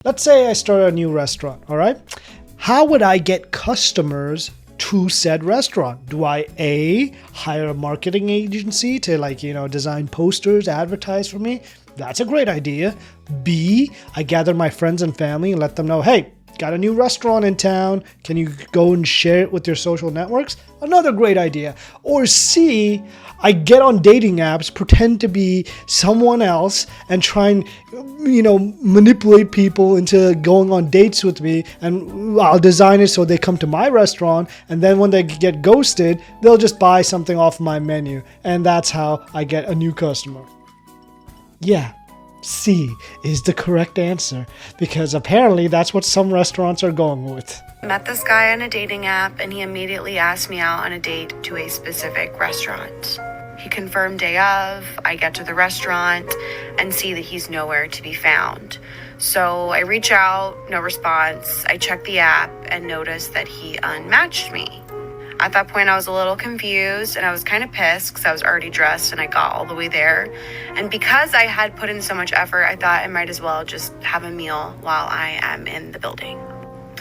Let's say I start a new restaurant, all right? How would I get customers to said restaurant? Do I A, hire a marketing agency to design posters, advertise for me? That's a great idea. B, I gather my friends and family and let them know, hey, got a new restaurant in town. Can you go and share it with your social networks? Another great idea. Or C, I get on dating apps, pretend to be someone else and try and, manipulate people into going on dates with me, and I'll design it so they come to my restaurant, and then when they get ghosted, they'll just buy something off my menu, and that's how I get a new customer. Yeah. C is the correct answer, because apparently that's what some restaurants are going with. Met this guy on a dating app, and he immediately asked me out on a date to a specific restaurant. He confirmed day of. I get to the restaurant and see that he's nowhere to be found. So I reach out, no response. I check the app and notice that he unmatched me. At that point, I was a little confused and I was kind of pissed because I was already dressed and I got all the way there. And because I had put in so much effort, I thought I might as well just have a meal while I am in the building.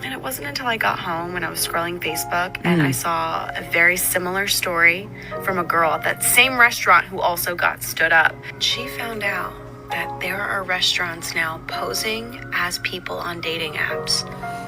And it wasn't until I got home when I was scrolling Facebook and I saw a very similar story from a girl at that same restaurant who also got stood up. She found out that there are restaurants now posing as people on dating apps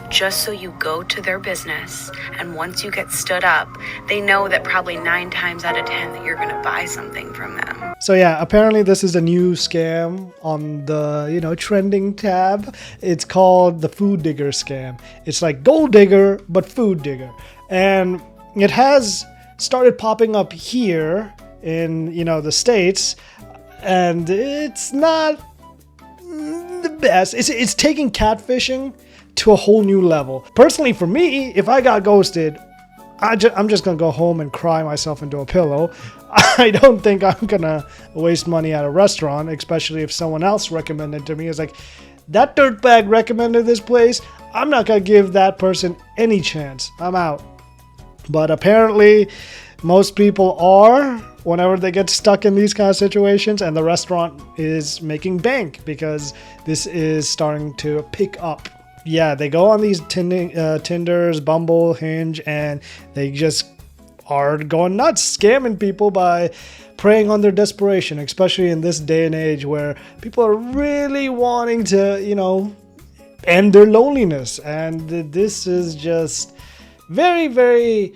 just so you go to their business, and once you get stood up, they know that probably 9 times out of 10 that you're going to buy something from them. So yeah, apparently this is a new scam on the, trending tab. It's called the food digger scam. It's like gold digger, but food digger. And it has started popping up here in, the States, and it's not the best. It's taking catfishing to a whole new level. Personally, for me, if I got ghosted, I'm just gonna go home and cry myself into a pillow. I don't think I'm gonna waste money at a restaurant, especially if someone else recommended to me. It's like, that dirtbag recommended this place. I'm not gonna give that person any chance. I'm out. But apparently, most people are whenever they get stuck in these kind of situations, and the restaurant is making bank because this is starting to pick up. Yeah, they go on these Tinders, Bumble, Hinge, and they just are going nuts, scamming people by preying on their desperation, especially in this day and age where people are really wanting to, end their loneliness. And this is just very, very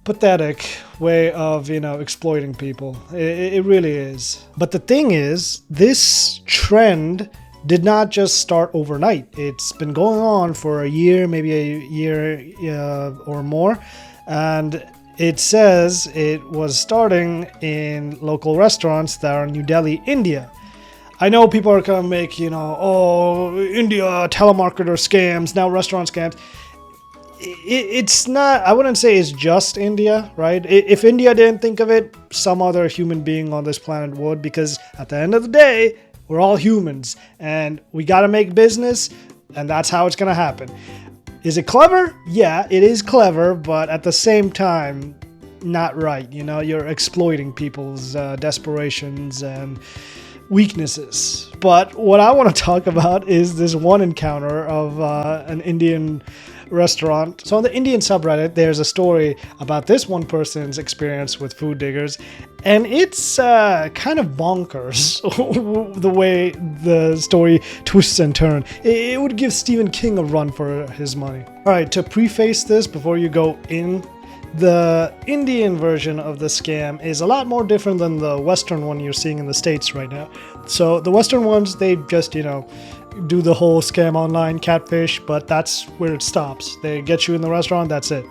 pathetic way of, exploiting people. It really is. But the thing is, this trend did not just start overnight. It's been going on for a year, maybe a year or more. And it says it was starting in local restaurants that are in New Delhi, India. I know people are going to make, India telemarketer scams, now restaurant scams. It's not, I wouldn't say it's just India, right? If India didn't think of it, some other human being on this planet would, because at the end of the day, we're all humans, and we got to make business, and that's how it's going to happen. Is it clever? Yeah, it is clever, but at the same time, not right. You're exploiting people's desperations and weaknesses. But what I want to talk about is this one encounter of an Indian restaurant. So on the Indian subreddit, there's a story about this one person's experience with food diggers, and it's kind of bonkers the way the story twists and turns. It would give Stephen King a run for his money. All right, to preface this before you go in, the Indian version of the scam is a lot more different than the Western one you're seeing in the States right now. So the Western ones, they just, do the whole scam online, catfish, but that's where it stops. They get you in the restaurant, that's it.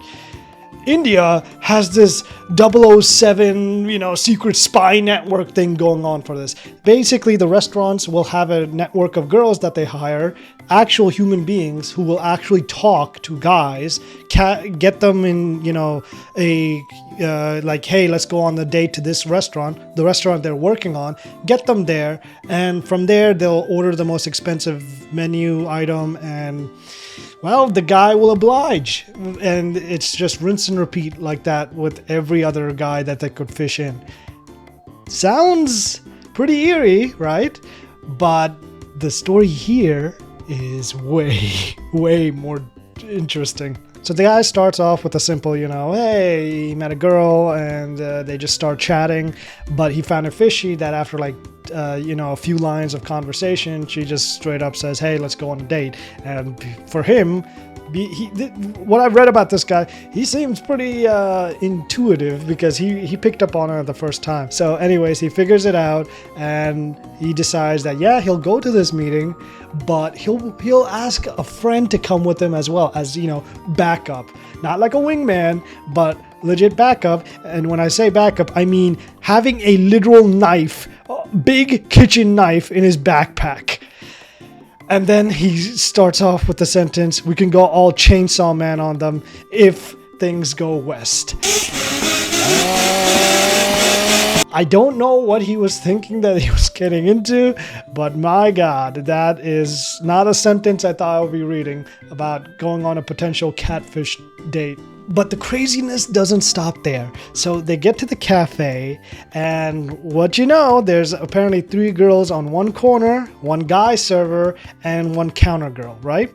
India has this 007, secret spy network thing going on for this. Basically, the restaurants will have a network of girls that they hire, actual human beings who will actually talk to guys, get them in, hey, let's go on the date to this restaurant, the restaurant they're working on, get them there, and from there, they'll order the most expensive menu item, and well, the guy will oblige. And it's just rinse and repeat like that with every other guy that they could fish in. Sounds pretty eerie, right? But the story here is way more interesting. So the guy starts off with a simple, hey, he met a girl and they just start chatting, but he found it fishy that after a few lines of conversation, she just straight up says, hey, let's go on a date. And for him, what I've read about this guy, he seems pretty intuitive because he picked up on her the first time. So anyways, he figures it out and he decides that, yeah, he'll go to this meeting, but he'll ask a friend to come with him as well as, backup. Not like a wingman, but legit backup. And when I say backup, I mean having a literal knife, a big kitchen knife in his backpack. And then he starts off with the sentence, we can go all Chainsaw Man on them if things go west. I don't know what he was thinking that he was getting into, but my God, that is not a sentence I thought I would be reading about going on a potential catfish date. But the craziness doesn't stop there. So they get to the cafe, and there's apparently 3 girls on one corner, 1 guy server, and 1 counter girl, right?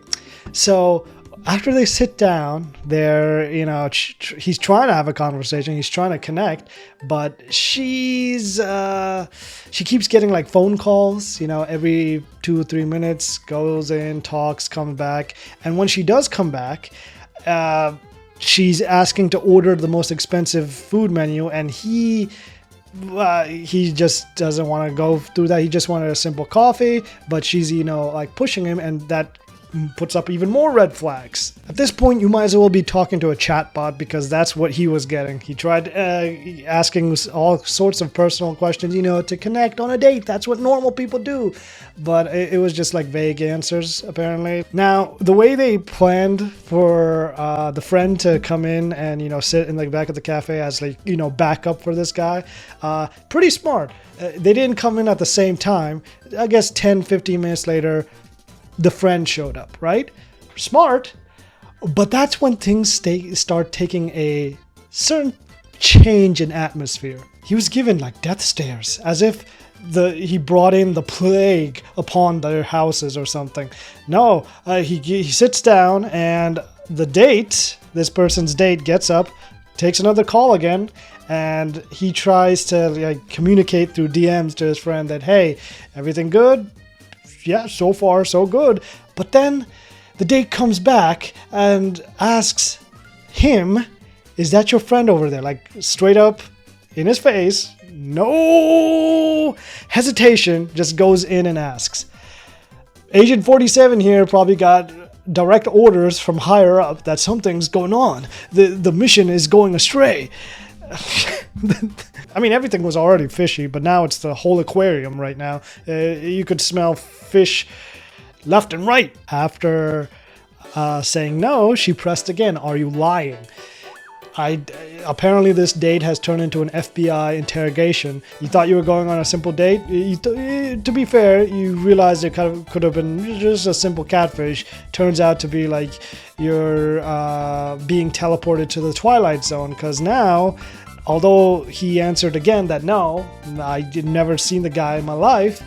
So after they sit down, he's trying to have a conversation, he's trying to connect, but she keeps getting phone calls, every 2 or 3 minutes, goes in, talks, comes back, and when she does come back, she's asking to order the most expensive food menu, and he just doesn't want to go through that. He just wanted a simple coffee, but she's pushing him, and that puts up even more red flags. At this point, you might as well be talking to a chatbot because that's what he was getting. He tried asking all sorts of personal questions, to connect on a date. That's what normal people do. But it was just vague answers, apparently. Now, the way they planned for the friend to come in and, sit in the back of the cafe as, backup for this guy, pretty smart. They didn't come in at the same time. I guess 10, 15 minutes later, the friend showed up, right? Smart. But that's when things start taking a certain change in atmosphere. He was given death stares, as if he brought in the plague upon their houses or something. No, he sits down, and this person's date gets up, takes another call again, and he tries to communicate through DMs to his friend that, hey, everything good? Yeah, so far so good. But then the date comes back and asks him, is that your friend over there? Straight up in his face, no hesitation, just goes in and asks. Agent 47 here probably got direct orders from higher up that something's going on. The mission is going astray. I mean, everything was already fishy, but now it's the whole aquarium right now. You could smell fish left and right. After saying no, she pressed again, are you lying? Apparently this date has turned into an FBI interrogation. You thought you were going on a simple date? To be fair, you realized it could have been just a simple catfish. Turns out to be you're being teleported to the Twilight Zone, because now, although he answered again that no, I'd never seen the guy in my life,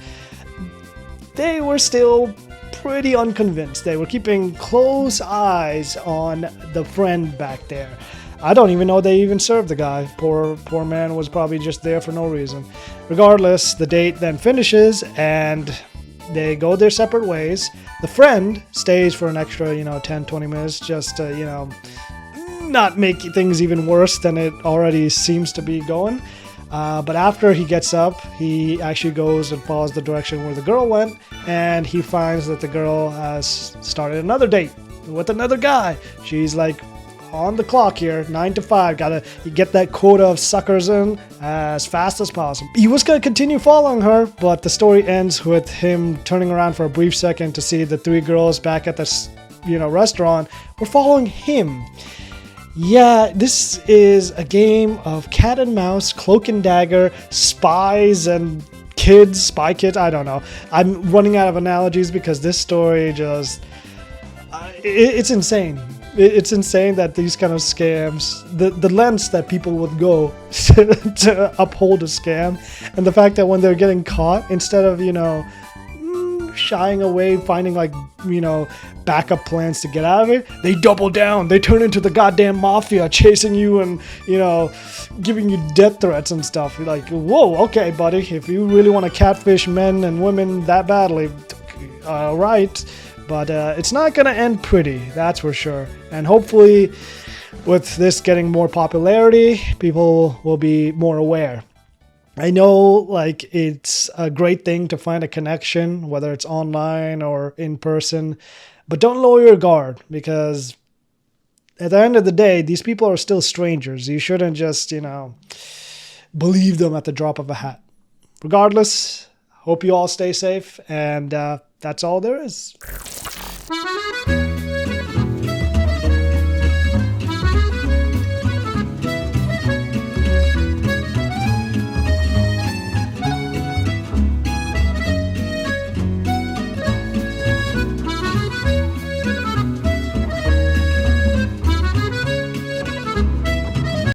they were still pretty unconvinced. They were keeping close eyes on the friend back there. I don't even know they even served the guy. Poor man was probably just there for no reason. Regardless, the date then finishes and they go their separate ways. The friend stays for an extra, 10, 20 minutes just to, not make things even worse than it already seems to be going. But after he gets up, he actually goes and follows the direction where the girl went, and he finds that the girl has started another date with another guy. She's on the clock here, 9 to 5. Gotta get that quota of suckers in as fast as possible. He was gonna continue following her, but the story ends with him turning around for a brief second to see the 3 girls back at the restaurant were following him. Yeah, this is a game of cat and mouse, cloak and dagger, spies and spy kids, I don't know. I'm running out of analogies because this story just... it's insane. It's insane that these kind of scams, the lengths that people would go to uphold a scam, and the fact that when they're getting caught, instead of, shying away, finding like, backup plans to get out of it, they double down. They turn into the goddamn mafia, chasing you and, giving you death threats and stuff. You're like, whoa, okay, buddy, if you really want to catfish men and women that badly, all right. But it's not going to end pretty, that's for sure. And hopefully, with this getting more popularity, people will be more aware. I know, like, it's a great thing to find a connection, whether it's online or in person, but don't lower your guard, because at the end of the day, these people are still strangers. You shouldn't just, believe them at the drop of a hat. Regardless, hope you all stay safe, and that's all there is.